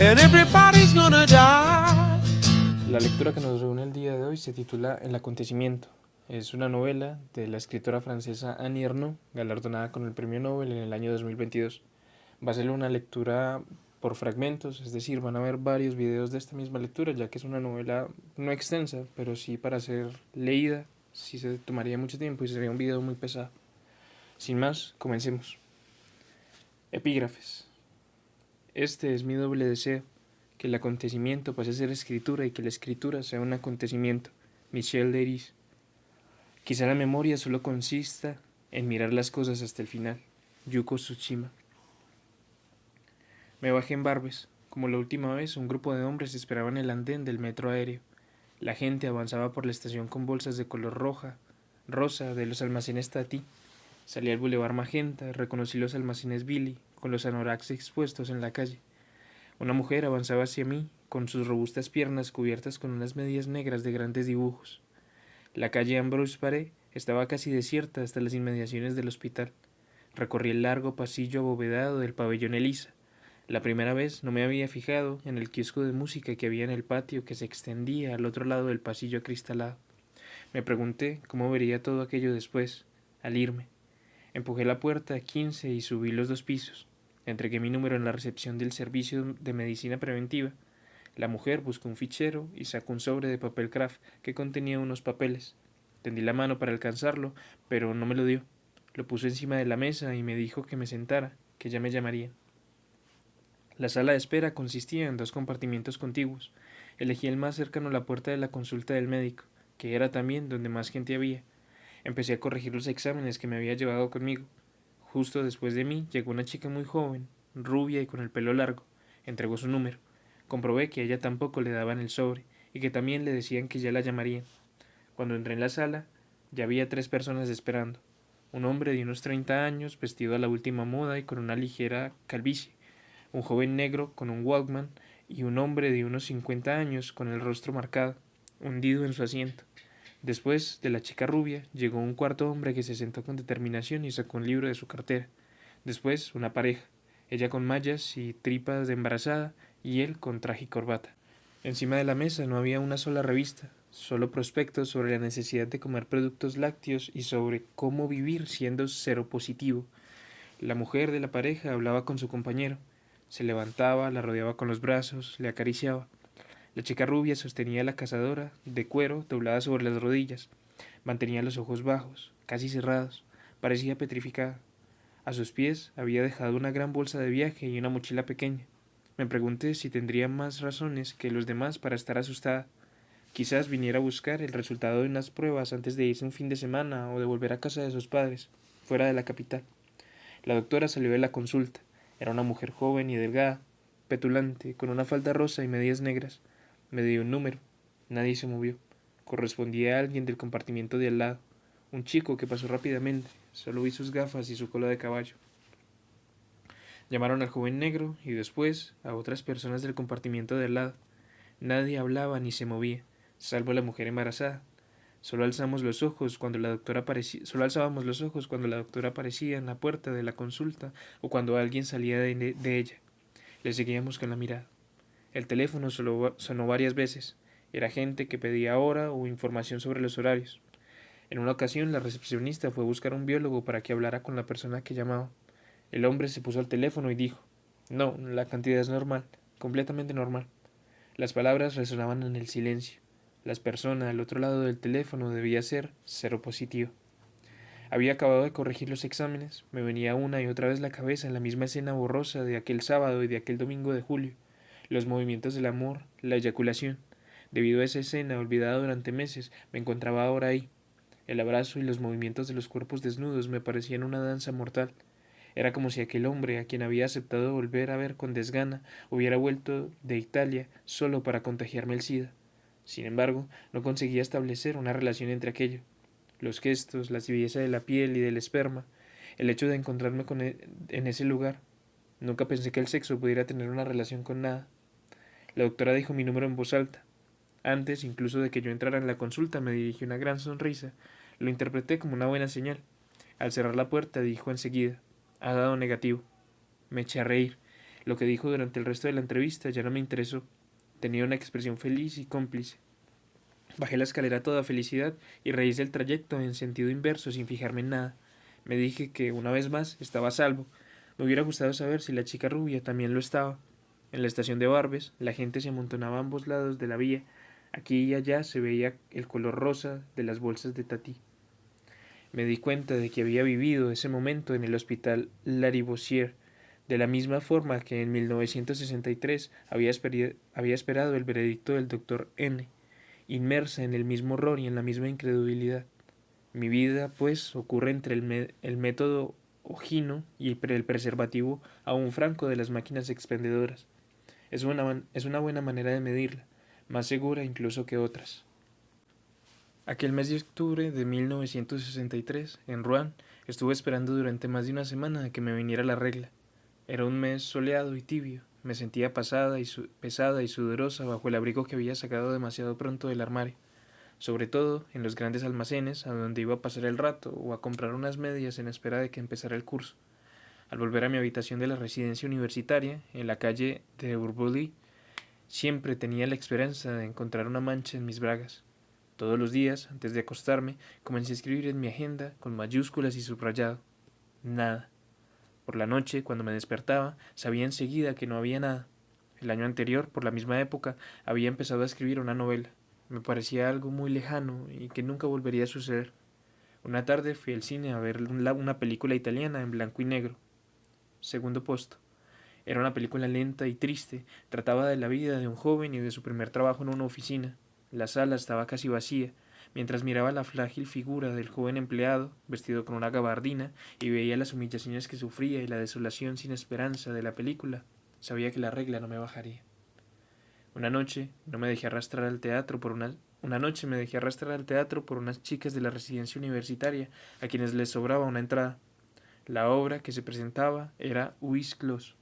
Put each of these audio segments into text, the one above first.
and everybody's gonna die. La lectura que nos reúne el día de hoy se titula El acontecimiento. Es una novela de la escritora francesa Annie Ernaux, galardonada con el Premio Nobel en el año 2022. Va a ser una lectura por fragmentos, es decir, van a ver varios videos de esta misma lectura, ya que es una novela no extensa, pero sí para ser leída, sí se tomaría mucho tiempo y sería un video muy pesado. Sin más, comencemos. Epígrafes. Este es mi doble deseo, que el acontecimiento pase a ser escritura y que la escritura sea un acontecimiento. Michel Leiris. Quizá la memoria solo consista en mirar las cosas hasta el final. Yuko Tsushima. Me bajé en Barbes. Como la última vez, un grupo de hombres esperaba en el andén del metro aéreo. La gente avanzaba por la estación con bolsas de color rosa de los almacenes Tati. Salí al Boulevard Magenta, reconocí los almacenes Billy, con los anoraks expuestos en la calle. Una mujer avanzaba hacia mí, con sus robustas piernas cubiertas con unas medias negras de grandes dibujos. La calle Ambrose Paré estaba casi desierta hasta las inmediaciones del hospital. Recorrí el largo pasillo abovedado del pabellón Elisa. La primera vez no me había fijado en el kiosco de música que había en el patio que se extendía al otro lado del pasillo acristalado. Me pregunté cómo vería todo aquello después, al irme. Empujé la puerta 15 y subí los 2 pisos. Entregué mi número en la recepción del servicio de medicina preventiva. La mujer buscó un fichero y sacó un sobre de papel craft que contenía unos papeles. Tendí la mano para alcanzarlo, pero no me lo dio. Lo puso encima de la mesa y me dijo que me sentara, que ya me llamarían. La sala de espera consistía en 2 compartimientos contiguos. Elegí el más cercano a la puerta de la consulta del médico, que era también donde más gente había. Empecé a corregir los exámenes que me había llevado conmigo. Justo después de mí llegó una chica muy joven, rubia y con el pelo largo. Entregó su número. Comprobé que a ella tampoco le daban el sobre y que también le decían que ya la llamarían. Cuando entré en la sala, ya había 3 personas esperando. Un hombre de unos 30 años, vestido a la última moda y con una ligera calvicie. Un joven negro con un Walkman y un hombre de unos 50 años con el rostro marcado, hundido en su asiento. Después de la chica rubia, llegó un cuarto hombre que se sentó con determinación y sacó un libro de su cartera. Después, una pareja, ella con mallas y tripas de embarazada y él con traje y corbata. Encima de la mesa no había una sola revista, solo prospectos sobre la necesidad de comer productos lácteos y sobre cómo vivir siendo seropositivo. La mujer de la pareja hablaba con su compañero. Se levantaba, la rodeaba con los brazos, le acariciaba. La chica rubia sostenía la cazadora de cuero doblada sobre las rodillas. Mantenía los ojos bajos, casi cerrados. Parecía petrificada. A sus pies había dejado una gran bolsa de viaje y una mochila pequeña. Me pregunté si tendría más razones que los demás para estar asustada. Quizás viniera a buscar el resultado de unas pruebas antes de irse un fin de semana o de volver a casa de sus padres, fuera de la capital. La doctora salió de la consulta. Era una mujer joven y delgada, petulante, con una falda rosa y medias negras. Me dio un número. Nadie se movió. Correspondía a alguien del compartimiento de al lado. Un chico que pasó rápidamente. Solo vi sus gafas y su cola de caballo. Llamaron al joven negro y después a otras personas del compartimiento de al lado. Nadie hablaba ni se movía, salvo la mujer embarazada. Solo alzábamos los ojos cuando la doctora aparecía en la puerta de la consulta o cuando alguien salía de ella. Le seguíamos con la mirada. El teléfono sonó varias veces. Era gente que pedía hora o información sobre los horarios. En una ocasión, la recepcionista fue a buscar a un biólogo para que hablara con la persona que llamaba. El hombre se puso al teléfono y dijo: «No, la cantidad es normal, completamente normal». Las palabras resonaban en el silencio. La persona al otro lado del teléfono debía ser seropositiva. Había acabado de corregir los exámenes. Me venía una y otra vez la cabeza en la misma escena borrosa de aquel sábado y de aquel domingo de julio. Los movimientos del amor, la eyaculación. Debido a esa escena olvidada durante meses, me encontraba ahora ahí. El abrazo y los movimientos de los cuerpos desnudos me parecían una danza mortal. Era como si aquel hombre, a quien había aceptado volver a ver con desgana, hubiera vuelto de Italia solo para contagiarme el SIDA. Sin embargo, no conseguía establecer una relación entre aquello. Los gestos, la tibieza de la piel y del esperma, el hecho de encontrarme en ese lugar. Nunca pensé que el sexo pudiera tener una relación con nada. La doctora dijo mi número en voz alta. Antes, incluso de que yo entrara en la consulta, me dirigió una gran sonrisa. Lo interpreté como una buena señal. Al cerrar la puerta, dijo enseguida: «Ha dado negativo». Me eché a reír. Lo que dijo durante el resto de la entrevista ya no me interesó. Tenía una expresión feliz y cómplice. Bajé la escalera toda felicidad y rehice el trayecto en sentido inverso sin fijarme en nada. Me dije que, una vez más, estaba a salvo. Me hubiera gustado saber si la chica rubia también lo estaba. En la estación de Barbes, la gente se amontonaba a ambos lados de la vía. Aquí y allá se veía el color rosa de las bolsas de Tati. Me di cuenta de que había vivido ese momento en el hospital Lariboisière, de la misma forma que en 1963 había esperado el veredicto del doctor N, inmersa en el mismo horror y en la misma incredulidad. Mi vida, pues, ocurre entre el método ojino y el preservativo aún franco de las máquinas expendedoras. Es una buena manera de medirla, más segura incluso que otras. Aquel mes de octubre de 1963, en Rouen, estuve esperando durante más de una semana a que me viniera la regla. Era un mes soleado y tibio. Me sentía pesada y sudorosa bajo el abrigo que había sacado demasiado pronto del armario, sobre todo en los grandes almacenes a donde iba a pasar el rato o a comprar unas medias en espera de que empezara el curso. Al volver a mi habitación de la residencia universitaria, en la calle de Urbolí, siempre tenía la esperanza de encontrar una mancha en mis bragas. Todos los días, antes de acostarme, comencé a escribir en mi agenda con mayúsculas y subrayado. Nada. Por la noche, cuando me despertaba, sabía enseguida que no había nada. El año anterior, por la misma época, había empezado a escribir una novela. Me parecía algo muy lejano y que nunca volvería a suceder. Una tarde fui al cine a ver una película italiana en blanco y negro. Segundo puesto. Era una película lenta y triste. Trataba de la vida de un joven y de su primer trabajo en una oficina. La sala estaba casi vacía, mientras miraba la frágil figura del joven empleado, vestido con una gabardina, y veía las humillaciones que sufría y la desolación sin esperanza de la película. Sabía que la regla no me bajaría. Una noche me dejé arrastrar al teatro por unas chicas de la residencia universitaria a quienes les sobraba una entrada. La obra que se presentaba era Huis Clos.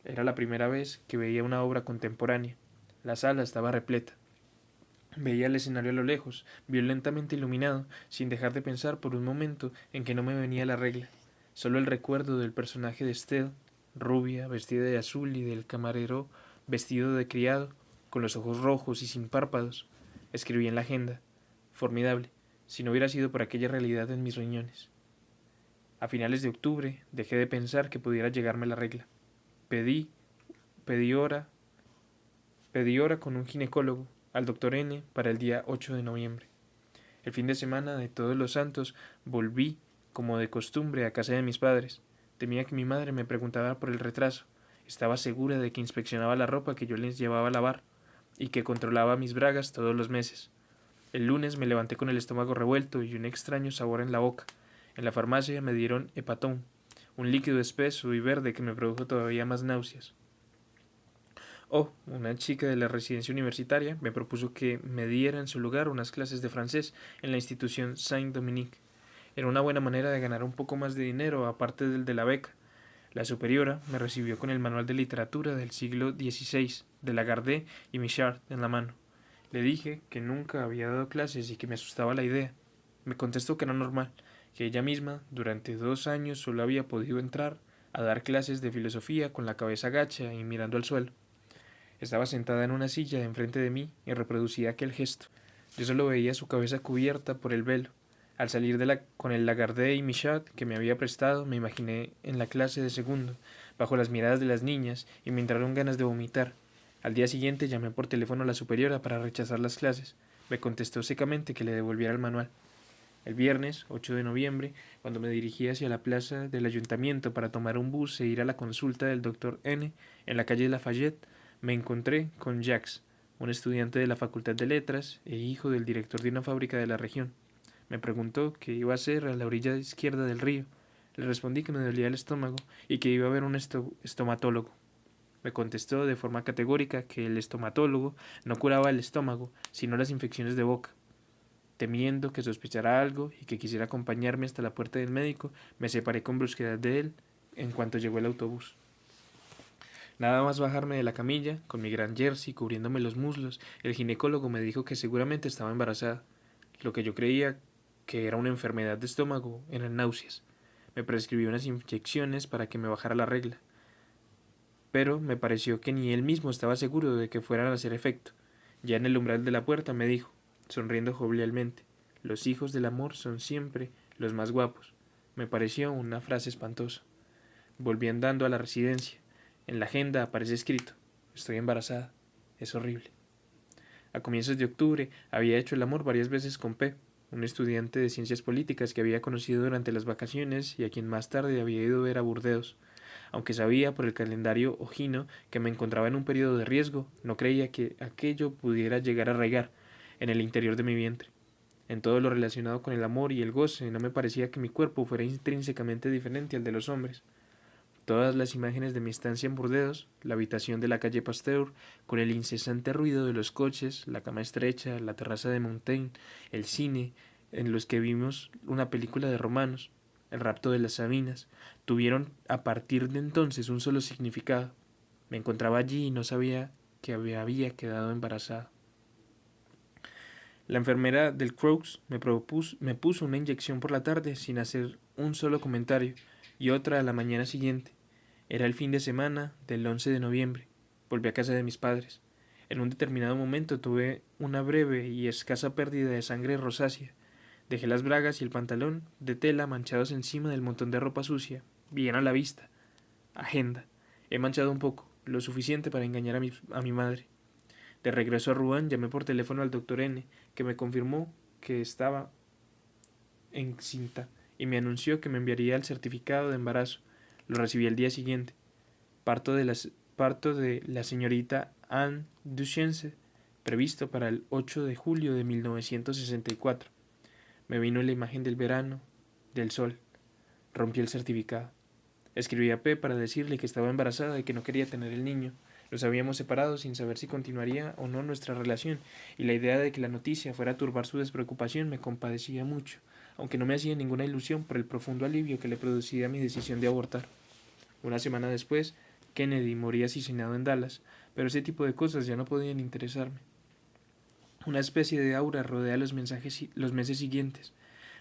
Era la primera vez que veía una obra contemporánea. La sala estaba repleta. Veía el escenario a lo lejos, violentamente iluminado, sin dejar de pensar por un momento en que no me venía la regla. Solo el recuerdo del personaje de Estelle, rubia, vestida de azul, y del camarero vestido de criado, con los ojos rojos y sin párpados. Escribí en la agenda. Formidable, si no hubiera sido por aquella realidad en mis riñones. A finales de octubre dejé de pensar que pudiera llegarme la regla. Pedí, pedí hora, pedí hora con un ginecólogo, al doctor N, para el día 8 de noviembre. El fin de semana de Todos los Santos volví, como de costumbre, a casa de mis padres. Temía que mi madre me preguntara por el retraso. Estaba segura de que inspeccionaba la ropa que yo les llevaba a lavar y que controlaba mis bragas todos los meses. El lunes me levanté con el estómago revuelto y un extraño sabor en la boca. En la farmacia me dieron hepatón, un líquido espeso y verde que me produjo todavía más náuseas. Una chica de la residencia universitaria me propuso que me diera en su lugar unas clases de francés en la institución Saint-Dominique. Era una buena manera de ganar un poco más de dinero aparte del de la beca. La superiora me recibió con el manual de literatura del siglo XVI de Lagardé y Michard en la mano. Le dije que nunca había dado clases y que me asustaba la idea. Me contestó que era normal, que ella misma durante 2 años solo había podido entrar a dar clases de filosofía con la cabeza gacha y mirando al suelo. Estaba sentada en una silla enfrente de mí y reproducía aquel gesto. Yo solo veía su cabeza cubierta por el velo. Al salir con el Lagardé y Michaud que me había prestado, me imaginé en la clase de segundo, bajo las miradas de las niñas, y me entraron ganas de vomitar. Al día siguiente llamé por teléfono a la superiora para rechazar las clases. Me contestó secamente que le devolviera el manual. El viernes, 8 de noviembre, cuando me dirigí hacia la plaza del ayuntamiento para tomar un bus e ir a la consulta del doctor N en la calle Lafayette, me encontré con Jacques, un estudiante de la Facultad de Letras e hijo del director de una fábrica de la región. Me preguntó qué iba a hacer a la orilla izquierda del río. Le respondí que me dolía el estómago y que iba a ver un estomatólogo. Me contestó de forma categórica que el estomatólogo no curaba el estómago, sino las infecciones de boca. Temiendo que sospechara algo y que quisiera acompañarme hasta la puerta del médico, me separé con brusquedad de él en cuanto llegó el autobús. Nada más bajarme de la camilla, con mi gran jersey cubriéndome los muslos, el ginecólogo me dijo que seguramente estaba embarazada. Lo que yo creía que era una enfermedad de estómago eran náuseas. Me prescribió unas inyecciones para que me bajara la regla. pero me pareció que ni él mismo estaba seguro de que fueran a hacer efecto. Ya en el umbral de la puerta me dijo, sonriendo jovialmente, los hijos del amor son siempre los más guapos. Me pareció una frase espantosa. Volví andando a la residencia. En la agenda aparece escrito, estoy embarazada. Es horrible. A comienzos de octubre había hecho el amor varias veces con P., un estudiante de ciencias políticas que había conocido durante las vacaciones y a quien más tarde había ido a ver a Burdeos. Aunque sabía por el calendario ojino que me encontraba en un periodo de riesgo, no creía que aquello pudiera llegar a arraigar en el interior de mi vientre. En todo lo relacionado con el amor y el goce, no me parecía que mi cuerpo fuera intrínsecamente diferente al de los hombres. Todas las imágenes de mi estancia en Burdeos, la habitación de la calle Pasteur, con el incesante ruido de los coches, la cama estrecha, la terraza de Montaigne, el cine, en los que vimos una película de romanos, el rapto de las Sabinas, tuvieron a partir de entonces un solo significado. Me encontraba allí y no sabía que me había quedado embarazada. La enfermera del Croix me puso una inyección por la tarde sin hacer un solo comentario y otra a la mañana siguiente. Era el fin de semana del 11 de noviembre. Volví a casa de mis padres. En un determinado momento tuve una breve y escasa pérdida de sangre rosácea. Dejé las bragas y el pantalón de tela manchados encima del montón de ropa sucia, bien a la vista. Agenda. He manchado un poco, lo suficiente para engañar a mi madre. De regreso a Rouen llamé por teléfono al doctor N, que me confirmó que estaba encinta y me anunció que me enviaría el certificado de embarazo. Lo recibí al día siguiente. Parto de la señorita Anne Duchesne, previsto para el 8 de julio de 1964. Me vino la imagen del verano, del sol. Rompí el certificado. Escribí a P para decirle que estaba embarazada y que no quería tener el niño. Nos habíamos separado sin saber si continuaría o no nuestra relación, y la idea de que la noticia fuera a turbar su despreocupación me compadecía mucho, aunque no me hacía ninguna ilusión por el profundo alivio que le producía mi decisión de abortar. Una semana después, Kennedy moría asesinado en Dallas, pero ese tipo de cosas ya no podían interesarme. Una especie de aura rodea los meses siguientes.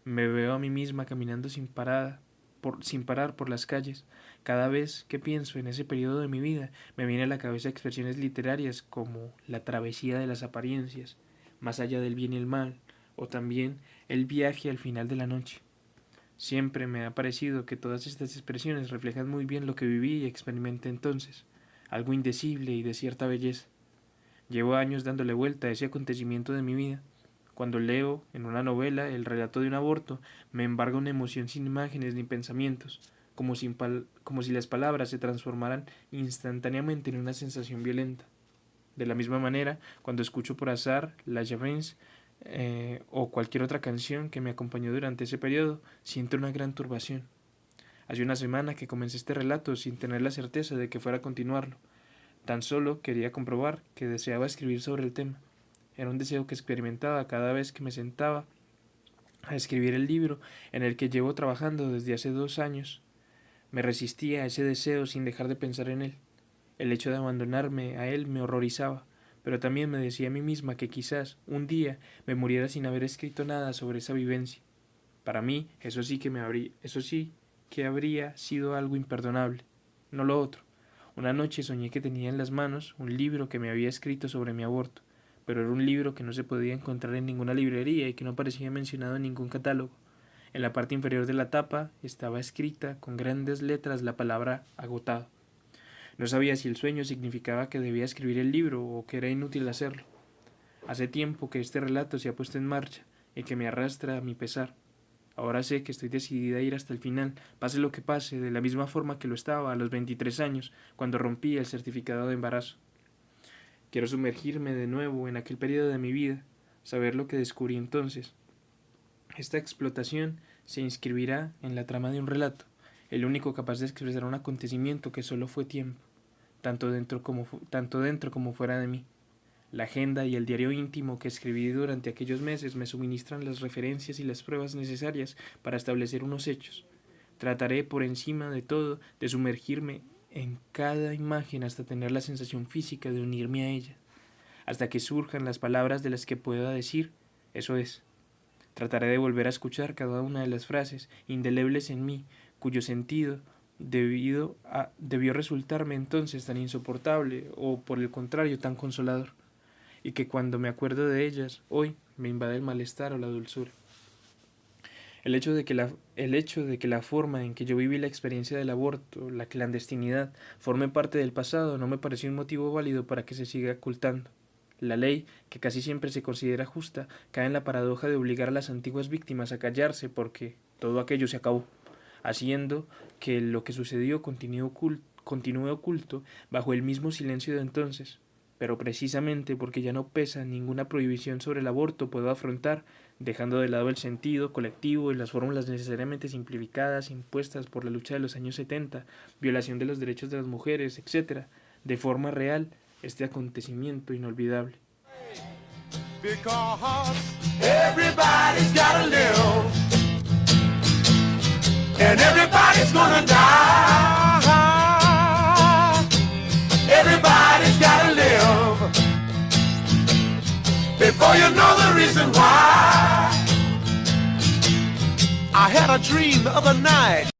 Me veo a mí misma caminando sin parar por las calles. Cada vez que pienso en ese periodo de mi vida, me vienen a la cabeza expresiones literarias como la travesía de las apariencias, más allá del bien y el mal, o también el viaje al final de la noche. Siempre me ha parecido que todas estas expresiones reflejan muy bien lo que viví y experimenté entonces, algo indecible y de cierta belleza. Llevo años dándole vuelta a ese acontecimiento de mi vida. Cuando leo en una novela el relato de un aborto, me embarga una emoción sin imágenes ni pensamientos, como si las palabras se transformaran instantáneamente en una sensación violenta. De la misma manera, cuando escucho por azar La Javens o cualquier otra canción que me acompañó durante ese periodo, siento una gran turbación. Hace una semana que comencé este relato sin tener la certeza de que fuera a continuarlo. Tan solo quería comprobar que deseaba escribir sobre el tema. Era un deseo que experimentaba cada vez que me sentaba a escribir el libro en el que llevo trabajando desde hace 2 años. Me resistía a ese deseo sin dejar de pensar en él. El hecho de abandonarme a él me horrorizaba, pero también me decía a mí misma que quizás un día me muriera sin haber escrito nada sobre esa vivencia. Para mí, eso sí que habría sido algo imperdonable, no lo otro. Una noche soñé que tenía en las manos un libro que me había escrito sobre mi aborto, pero era un libro que no se podía encontrar en ninguna librería y que no aparecía mencionado en ningún catálogo. En la parte inferior de la tapa estaba escrita con grandes letras la palabra agotado. No sabía si el sueño significaba que debía escribir el libro o que era inútil hacerlo. Hace tiempo que este relato se ha puesto en marcha y que me arrastra a mi pesar. Ahora sé que estoy decidida a ir hasta el final, pase lo que pase, de la misma forma que lo estaba a los 23 años, cuando rompí el certificado de embarazo. Quiero sumergirme de nuevo en aquel periodo de mi vida, saber lo que descubrí entonces. Esta explotación se inscribirá en la trama de un relato, el único capaz de expresar un acontecimiento que solo fue tiempo, tanto dentro como fuera de mí. La agenda y el diario íntimo que escribí durante aquellos meses me suministran las referencias y las pruebas necesarias para establecer unos hechos. Trataré, por encima de todo, de sumergirme en cada imagen hasta tener la sensación física de unirme a ella, hasta que surjan las palabras de las que pueda decir, eso es. Trataré de volver a escuchar cada una de las frases indelebles en mí, cuyo sentido debió resultarme entonces tan insoportable, o por el contrario tan consolador, y que cuando me acuerdo de ellas, hoy me invade el malestar o la dulzura. El hecho de que la forma en que yo viví la experiencia del aborto, la clandestinidad, forme parte del pasado, no me pareció un motivo válido para que se siga ocultando. La ley, que casi siempre se considera justa, cae en la paradoja de obligar a las antiguas víctimas a callarse porque todo aquello se acabó, haciendo que lo que sucedió continúe oculto bajo el mismo silencio de entonces. Pero precisamente porque ya no pesa ninguna prohibición sobre el aborto, puedo afrontar, dejando de lado el sentido colectivo y las fórmulas necesariamente simplificadas impuestas por la lucha de los años 70, violación de los derechos de las mujeres, etc., de forma real, este acontecimiento inolvidable. Because everybody's gotta live, and everybody's gonna die. Everybody's gotta live before you know the reason why. I had a dream the other night.